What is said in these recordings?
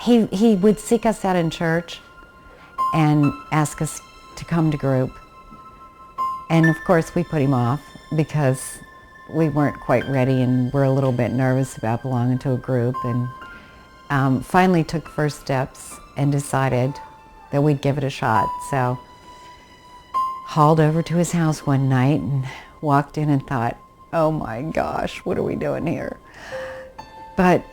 he would seek us out in church and ask us to come to group. And of course we put him off because we weren't quite ready and we're a little bit nervous about belonging to a group, and finally took first steps and decided that we'd give it a shot. So hauled over to his house one night and walked in and thought, oh my gosh, what are we doing here? But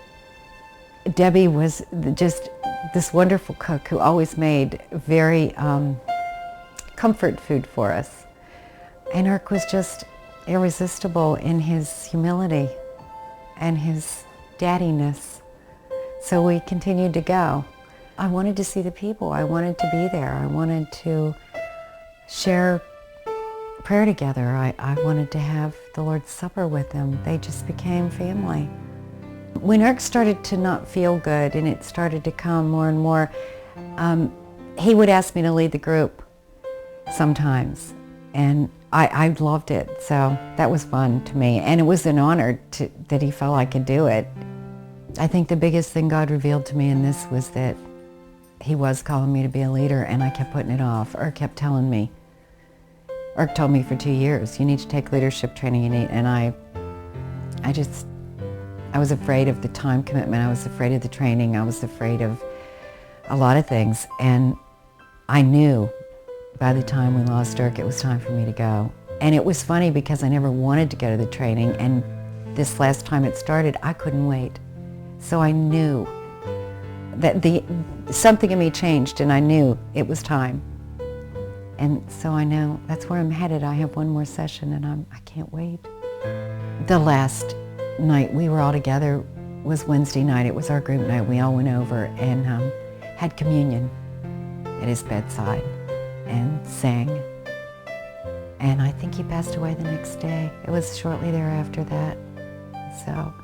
Debbie was just this wonderful cook who always made very comfort food for us. And Irk was just irresistible in his humility and his daddiness. So we continued to go. I wanted to see the people. I wanted to be there. I wanted to share prayer together. I wanted to have the Lord's Supper with them. They just became family. When Irk started to not feel good and it started to come more and more, he would ask me to lead the group sometimes. And I loved it, so that was fun to me. And it was an honor that he felt I could do it. I think the biggest thing God revealed to me in this was that he was calling me to be a leader, and I kept putting it off. Irk kept telling me. Irk told me for 2 years, you need to take leadership training, and I was afraid of the time commitment. I was afraid of the training. I was afraid of a lot of things. And I knew by the time we lost Irk, it was time for me to go. And it was funny because I never wanted to go to the training. And this last time it started, I couldn't wait. So I knew that something in me changed, and I knew it was time. And so I know that's where I'm headed. I have one more session, and I can't wait. The last night we were all together was Wednesday night. It was our group night. We all went over and had communion at his bedside and sang. And I think he passed away the next day. It was shortly thereafter that. So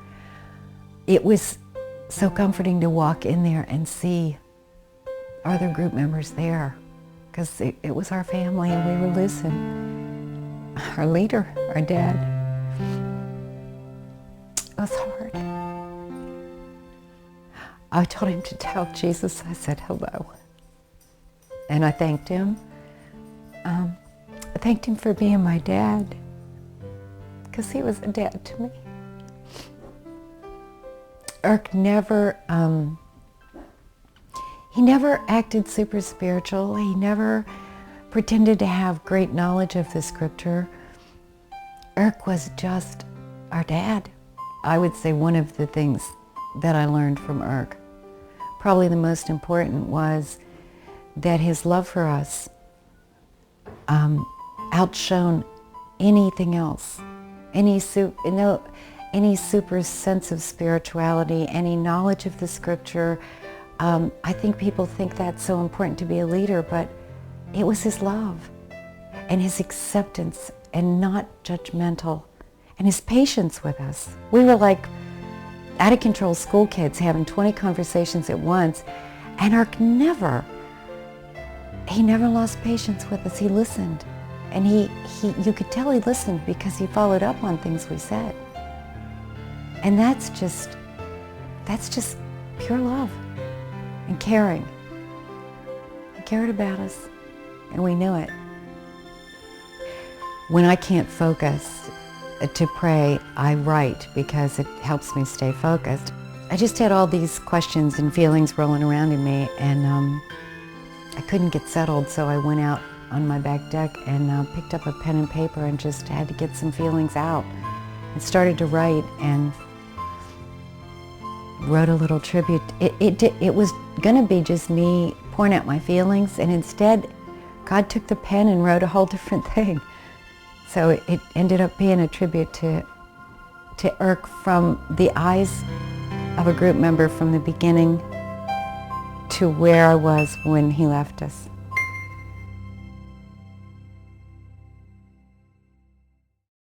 it was so comforting to walk in there and see other group members there, because it was our family and we were losing our leader, our dad. It was hard. I told him to tell Jesus I said hello. And I thanked him. I thanked him for being my dad, because he was a dad to me. Irk never, he never acted super spiritual. He never pretended to have great knowledge of the scripture. Irk was just our dad. I would say one of the things that I learned from Irk, probably the most important, was that his love for us outshone anything else, any super sense of spirituality, any knowledge of the scripture. I think people think that's so important to be a leader, but it was his love and his acceptance and not judgmental, and his patience with us. We were like out of control school kids having 20 conversations at once, and Irk never lost patience with us. He listened, and you could tell he listened because he followed up on things we said. And that's just pure love and caring. He cared about us, and we knew it. When I can't focus to pray, I write because it helps me stay focused. I just had all these questions and feelings rolling around in me, and I couldn't get settled, so I went out on my back deck and picked up a pen and paper and just had to get some feelings out. And started to write and wrote a little tribute. It was going to be just me pouring out my feelings, and instead God took the pen and wrote a whole different thing. So it ended up being a tribute to Irk from the eyes of a group member from the beginning to where I was when he left us.